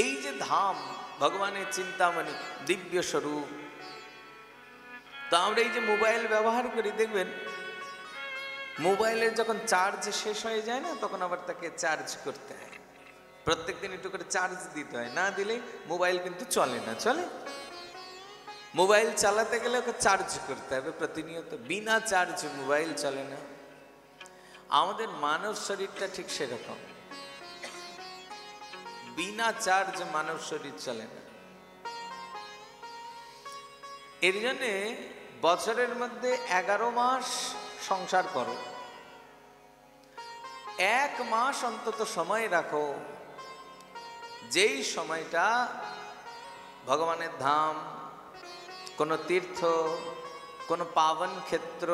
এই যে ধাম, ভগবানের চিন্তামণি, দিব্য স্বরূপ। তো আমরা এই যে মোবাইল ব্যবহার করি, দেখবেন মোবাইলের যখন চার্জ শেষ হয়ে যায় না, তখন আবার তাকে চার্জ করতে হয়। প্রত্যেকদিন একটু করে চার্জ দিতে হয়, না দিলে মোবাইল কিন্তু চলে না। চলে? মোবাইল চালাতে গেলে ওকে চার্জ করতে হবে প্রতিনিয়ত, বিনা চার্জ মোবাইল চলে না। আমাদের মানব শরীরটা ঠিক সেরকম, বিনা চার্জ মানব শরীর চলে না। এর জন্যে বছরের মধ্যে 11 মাস সংসার করো, 1 মাস অন্তত সময় রাখো, যেই সময়টা ভগবানের ধাম, কোনো তীর্থ, কোনো পাবন ক্ষেত্র,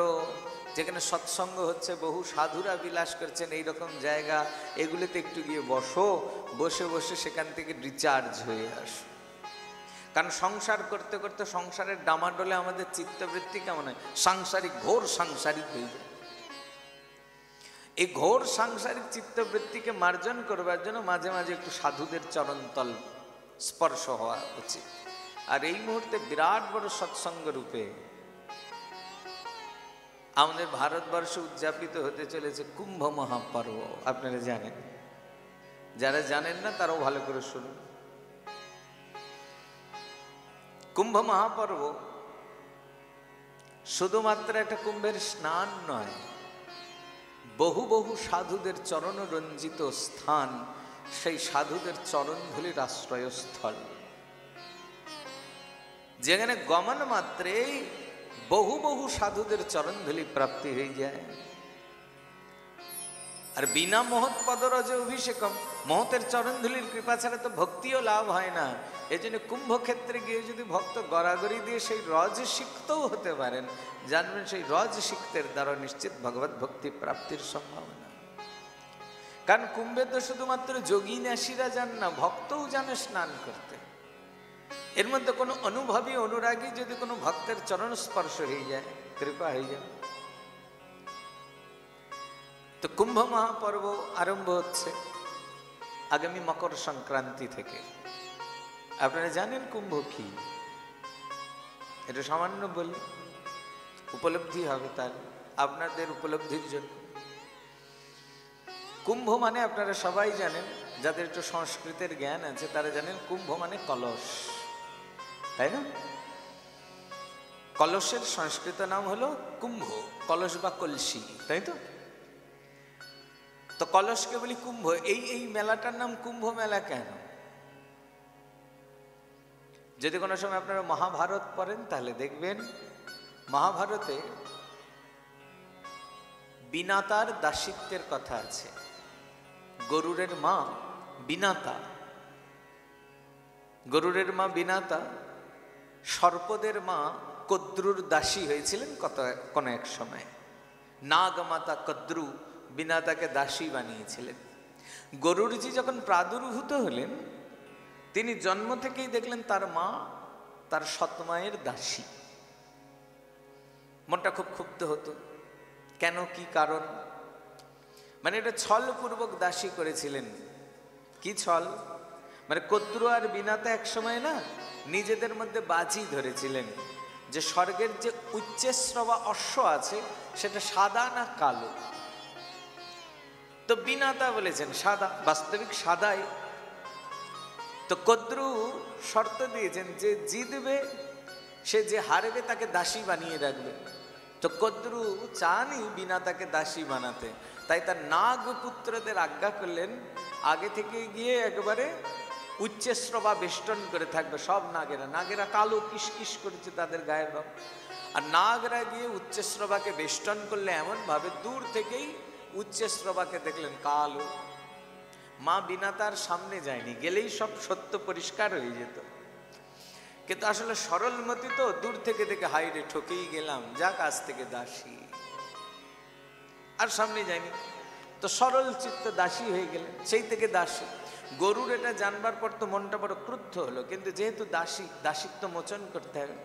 যেখানে সৎসঙ্গ হচ্ছে, বহু সাধুরা বিলাস করছেন, এইরকম জায়গা, এগুলিতে একটু গিয়ে বসো, বসে বসে সেখান থেকে রিচার্জ হয়ে আসো। কারণ সংসার করতে করতে সংসারের ডামাডোলে আমাদের চিত্তবৃত্তি কেমন হয়? সাংসারিক, ঘোর সাংসারিক হয়ে যায়। এই ঘোর সাংসারিক চিত্তবৃত্তিকে মার্জন করবার জন্য মাঝে মাঝে একটু সাধুদের চরণতল স্পর্শ হওয়া উচিত। আর এই মুহূর্তে বিরাট বড় সৎসঙ্গ রূপে আমাদের ভারতবর্ষে উদযাপিত হতে চলেছে কুম্ভ মহাপর্ব। আপনারা জানেন, যারা জানেন না তারাও ভালো করে শুনুন। কুম্ভ মহাপর্ব শুধুমাত্র একটা কুম্ভের স্নান নয়, বহু বহু সাধুদের চরণ রঞ্জিত স্থান, সেই সাধুদের চরণধুলির আশ্রয়স্থল, যেখানে গমন মাত্রেই বহু বহু সাধুদের চরণধুলি প্রাপ্তি হয়ে যায়। আর বিনা মহৎ পদরজে অভিষেকম, মহতের চরণধুলির কৃপা ছাড়া তো ভক্তিও লাভ হয় না। এই জন্য কুম্ভক্ষেত্রে গিয়ে যদি ভক্ত গড়াগড়ি দিয়ে সেই রজ সিক্তও হতে পারেন, জানবেন সেই রজ সিক্তের দ্বারা নিশ্চিত ভগবত ভক্তি প্রাপ্তির সম্ভাবনা। কারণ কুম্ভে তো শুধুমাত্র যোগী ন্যাসীরা যান না, ভক্তও জানে স্নান করতে। এর মধ্যে কোনো অনুভবী অনুরাগী যদি কোনো ভক্তের চরণ স্পর্শ হয়ে যায়, কৃপা হয়ে যায়। তো কুম্ভ মহাপর্ব আরম্ভ হচ্ছে আগামী মকর সংক্রান্তি থেকে। আপনারা জানেন কুম্ভ কি? এটা সামান্য বলি, উপলব্ধি হবে তার, আপনাদের উপলব্ধির জন্য। কুম্ভ মানে আপনারা সবাই জানেন, যাদের একটু সংস্কৃতের জ্ঞান আছে তারা জানেন কুম্ভ মানে কলস, তাই না? কলসের সংস্কৃত নাম হলো কুম্ভ, কলস বা কলসি, তাই তো? তো কলসকে বলি কুম্ভ। এই মেলাটার নাম কুম্ভ মেলা কেন? যদি কোনো সময় আপনারা মহাভারত পড়েন তাহলে দেখবেন মহাভারতে বিনাতার দাসিত্বের কথা আছে। গরুরের মা বিনাতা, গরুরের মা বিনাতা সর্পদের মা কদ্রুর দাসী হয়েছিলেন কোন এক সময়। নাগমাতা কদ্রু বিনাতাকে দাসী বানিয়েছিলেন। গরুরজি যখন প্রাদুর্ভূত হলেন, তিনি জন্ম থেকেই দেখলেন তার মা তার সৎমায়ের দাসী। মনটা খুব ক্ষুব্ধ হতো, কেন, কি কারণ? মানে এটা ছলপূর্বক দাসী করেছিলেন। কি ছল? মানে কদ্রু আর বিনাতা এক সময় না নিজেদের মধ্যে বাজি ধরেছিলেন যে স্বর্গের যে উচ্চশ্রবা অশ্ব আছে সেটা সাদা না কালো। তো বিনাতা বলেছেন সাদা, বাস্তবিক সাদাই। তো কদ্রু শর্ত দিয়েছেন যে জিতবে, সে যে হারবে তাকে দাসী বানিয়ে রাখবে। তো কদ্রু চানই বিনাতাকে দাসী বানাতে, তাই তার নাগ পুত্রদের আজ্ঞা করলেন আগে থেকে গিয়ে একবারে উচ্চশ্রবা বেষ্টন করে থাকবে সব নাগেরা। নাগেরা কালো কিসকিস করেছে তাদের গায়ের রং, আর নাগরা গিয়ে উচ্চশ্রবাকে বেষ্টন করলে এমন ভাবে দূর থেকেই উচ্চশ্রবাকে দেখলেন কালো। মা বিনাতার সামনে যায়নি, গেলেই সব সত্য পরিষ্কার হয়ে যেত। কিন্তু আসলে সরলমতি তো দূর থেকে দেখে হাইরে ঠকেই গেলাম, যাক আজ থেকে দাসী, আর সামনে যায়নি। তো সরল চিত্ত দাসী হয়ে গেলেন, সেই থেকে দাসী। গরুর এটা জানবার পর তো মনটা বড় ক্রুদ্ধ হলো, কিন্তু যেহেতু দাসী, দাসিত্ব মোচন করতে হবে,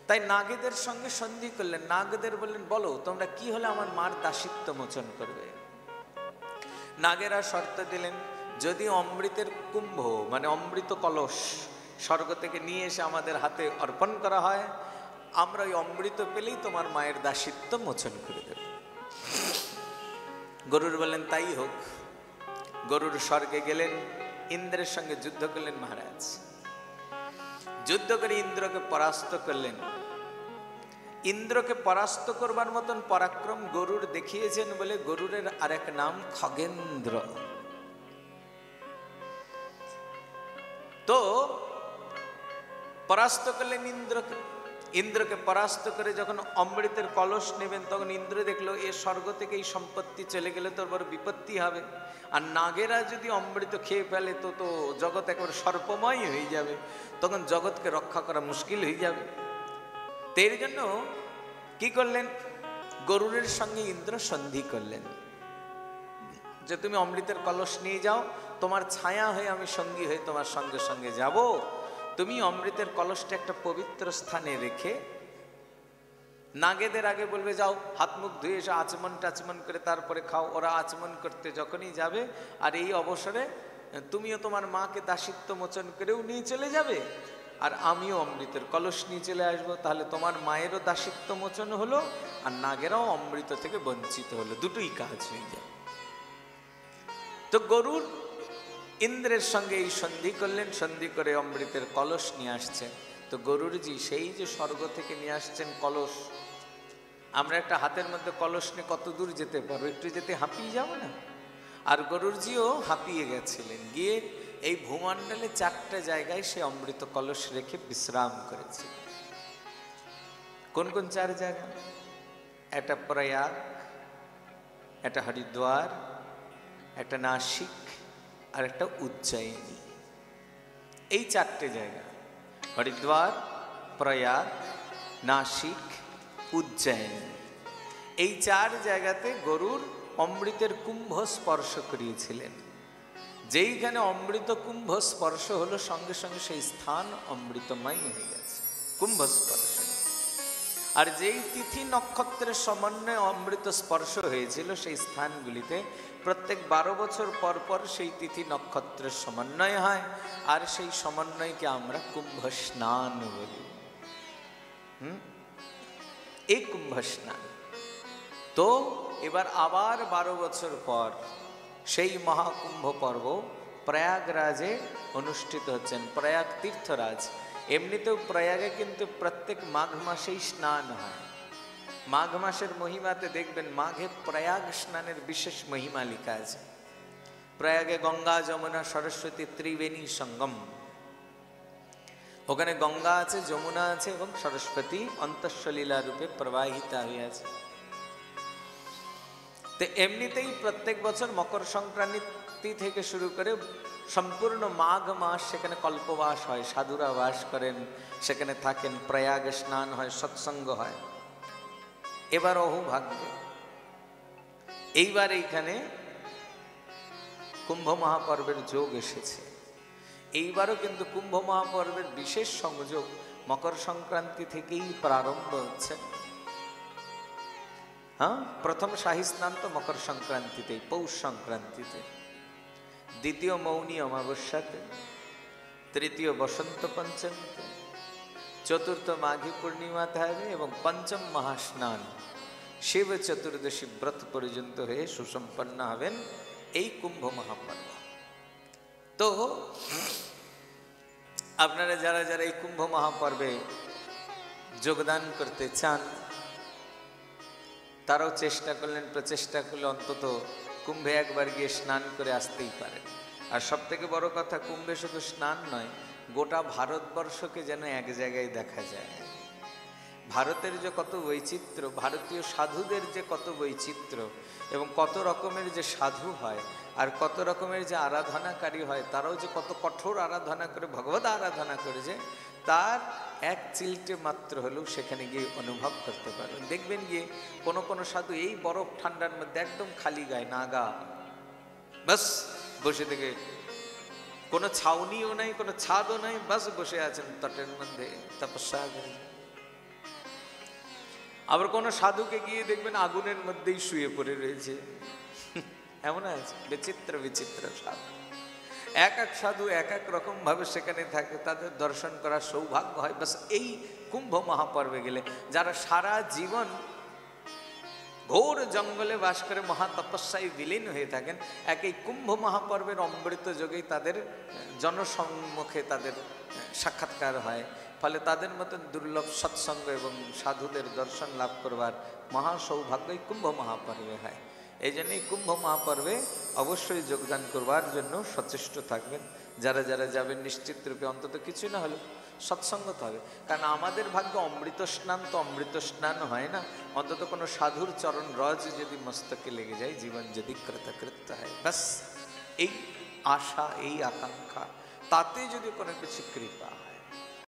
তাই নাগেদের সঙ্গে সন্ধি করলেন। নাগদের বললেন বলো তোমরা কি হলে আমার মার দাসিত্ব মোচন করবে। নাগেরা শর্ত দিলেন যদি অমৃতের কুম্ভ মানে অমৃত কলস স্বর্গ থেকে নিয়ে এসে আমাদের হাতে অর্পণ করা হয়, আমরা ওই অমৃত পেলেই তোমার মায়ের দাসিত্ব মোচন করে দেব। গরুর বললেন তাই হোক। গরুর স্বর্গে গেলেন, ইন্দ্রের সঙ্গে যুদ্ধ করলেন মহারাজ। যুদ্ধ করে ইন্দ্রকে পরাস্ত করলেন। ইন্দ্রকে পরাস্ত করবার মতন পরাক্রম গরুর দেখিয়েছেন বলে গরুরের আরেক নাম খগেন্দ্র। তো পরাস্ত করলেন ইন্দ্রকে। ইন্দ্রকে পরাস্ত করে যখন অমৃতের কলস নেবেন, তখন ইন্দ্র দেখলো এ স্বর্গ থেকে এই সম্পত্তি চলে গেলে তোর বড় বিপত্তি হবে, আর নাগেরা যদি অমৃত খেয়ে ফেলে তো তো জগৎ একেবারে সর্পময় হয়ে যাবে, তখন জগৎকে রক্ষা করা মুশকিল হয়ে যাবে। তো এর জন্য কি করলেন, গরুরের সঙ্গে ইন্দ্র সন্ধি করলেন যে তুমি অমৃতের কলস নিয়ে যাও, তোমার ছায়া হয়ে আমি সঙ্গী হয়ে তোমার সঙ্গে সঙ্গে যাব। তুমি অমৃতের কলসটা একটা পবিত্র স্থানে রেখে নাগেদের আগে বলবে যাও হাত মুখ ধুয়ে এসে আচমন টাচমন করে তারপরে খাও। ওরা আচমন করতে যখনই যাবে, আর এই অবসরে তুমিও তোমার মাকে দাসিত্ব মোচন করেও নিয়ে চলে যাবে, আর আমিও অমৃতের কলস নিয়ে চলে আসবো। তাহলে তোমার মায়েরও দাসিত্ব মোচন হলো, আর নাগেরাও অমৃত থেকে বঞ্চিত হলো, দুটোই কাজ হয়ে যায়। তো গরুর ইন্দ্রের সঙ্গে এই সন্ধি করলেন, সন্ধি করে অমৃতের কলস নিয়ে আসছেন। তো গরুরজি সেই যে স্বর্গ থেকে নিয়ে আসছেন কলস, আমরা একটা হাতের মধ্যে কলস নিয়ে কত দূর যেতে পারবো, একটু যেতে হাঁপিয়ে যাব না? আর গরুরজিও হাঁপিয়ে গেছিলেন, গিয়ে এই ভূমণ্ডলে 4টে জায়গায় সে অমৃত কলস রেখে বিশ্রাম করেছে। কোন কোন 4 জায়গা? একটা প্রয়াগ, একটা হরিদ্বার, একটা নাসিক, আর একটা উজ্জয়িনী। এই 4টে জায়গা, হরিদ্বার, প্রয়াগ, নাসিক, উজ্জয়িনী, এই 4 জায়গাতে গরুর অমৃতের কুম্ভ স্পর্শ করিয়েছিলেন। যেইখানে অমৃত কুম্ভ স্পর্শ হলো, সঙ্গে সঙ্গে সেই স্থান অমৃতময় হয়ে গেছে, কুম্ভ স্পর্শ। আর যেই তিথি নক্ষত্রের সমন্বয়ে অমৃত স্পর্শ হয়েছিল, সেই স্থানগুলিতে প্রত্যেক 12 বছর পর পর সেই তিথি নক্ষত্রের সমন্বয় হয়, আর সেই সমন্বয়কে আমরা কুম্ভ স্নান বলি। এই কুম্ভ স্নান। তো এবার আবার 12 বছর পর সেই মহাকুম্ভ পর্ব প্রয়াগরাজে অনুষ্ঠিত হচ্ছেন, প্রয়াগ তীর্থরাজ। এমনিতেও প্রয়াগে কিন্তু প্রত্যেক মাঘ মাসেই স্নান হয়। মাঘ মাসের মহিমাতে দেখবেন মাঘে প্রয়াগ স্নানের বিশেষ মহিমা লেখা আছে। প্রয়াগে গঙ্গা যমুনা সরস্বতী ত্রিবেণী সঙ্গম, ওখানে গঙ্গা আছে, যমুনা আছে এবং সরস্বতী অন্তঃসলীলা রূপে প্রবাহিতা হয়ে আছে। তো এমনিতেই প্রত্যেক বছর মকর সংক্রান্তি থেকে শুরু করে সম্পূর্ণ মাঘ মাস সেখানে কল্পবাস হয়, সাধুরা বাস করেন, সেখানে থাকেন, প্রয়াগে স্নান হয়, সৎসঙ্গ হয়। এবার অহোভাগ্য, এইবার এইখানে কুম্ভ মহাপর্বের যোগ এসেছে। এইবারও কিন্তু কুম্ভ মহাপর্বের বিশেষ সংযোগ মকর সংক্রান্তি থেকেই প্রারম্ভ হচ্ছে। হ্যাঁ, প্রথম শাহী স্নান তো মকর সংক্রান্তিতেই, পৌষ সংক্রান্তিতে, দ্বিতীয় মৌনী অমাবস্যাতে, তৃতীয় বসন্ত পঞ্চমীতে, চতুর্থ মাঘী পূর্ণিমাতে হবে, এবং পঞ্চম মহাস্নান শিব চতুর্দশী ব্রত পর্যন্ত হয়ে সুসম্পন্ন হবেন এই কুম্ভ মহাপর্ব। তো আপনারা যারা যারা এই কুম্ভ মহাপর্বে যোগদান করতে চান, তারাও চেষ্টা করলেন, প্রচেষ্টা করলে অন্তত কুম্ভে একবার গিয়ে স্নান করে আসতেই পারেন। আর সব থেকে বড় কথা, কুম্ভে শুধু স্নান নয়, গোটা ভারতবর্ষকে যেন এক জায়গায় দেখা যায়। ভারতের যে কত বৈচিত্র্য, ভারতীয় সাধুদের যে কত বৈচিত্র্য, এবং কত রকমের যে সাধু হয়, আর কত রকমের যে আরাধনাকারী হয়, তারাও যে কত কঠোর আরাধনা করে ভগবত আরাধনা করেছে, তার এক চিলটে মাত্র হলেও সেখানে গিয়ে অনুভব করতে পারবেন। দেখবেন গিয়ে কোনো কোনো সাধু এই বরফ ঠান্ডার মধ্যে একদম খালি গায়ে, নাগা, বাস বসে থেকে, কোনো ছাউনিও নাই, কোনো ছাদও নাই, বাস বসে আছেন তটের মধ্যে তপস্যা করে। আবার কোনো সাধুকে গিয়ে দেখবেন আগুনের মধ্যেই শুয়ে পড়ে রয়েছে, এমন আছে বিচিত্র বিচিত্র সাধু। এক এক সাধু এক এক রকম ভাবে সেখানে থাকে, তাদের দর্শন করার সৌভাগ্য হয়। বাস এই কুম্ভ মহাপর্বে গেলে যারা সারা জীবন ঘোর জঙ্গলে বাস করে মহাতপস্যায় বিলীন হয়ে থাকেন, এই কুম্ভ মহাপর্বের অমৃত যোগেই তাদের জনসম্মুখে তাদের সাক্ষাৎকার হয়। ফলে তাদের মতন দুর্লভ সৎসঙ্গ এবং সাধুদের দর্শন লাভ করবার মহা সৌভাগ্যই কুম্ভ মহাপর্বে হয়। এই জন্যই কুম্ভ মহাপর্বে অবশ্যই যোগদান করবার জন্য সচেষ্ট থাকবেন। যারা যারা যাবেন নিশ্চিত রূপে অন্তত কিছু না হলেও সৎসঙ্গ তো হবে। কারণ আমাদের ভাগ্য অমৃত স্নান তো অমৃত স্নান হয় না, অন্তত কোনো সাধুর চরণ রজ যদি মস্তকে লেগে যায়, জীবন যদি কৃতকৃত্য হয়, ব্যাস এই আশা, এই আকাঙ্ক্ষা, তাতে যদি কোনো কিছু কৃপা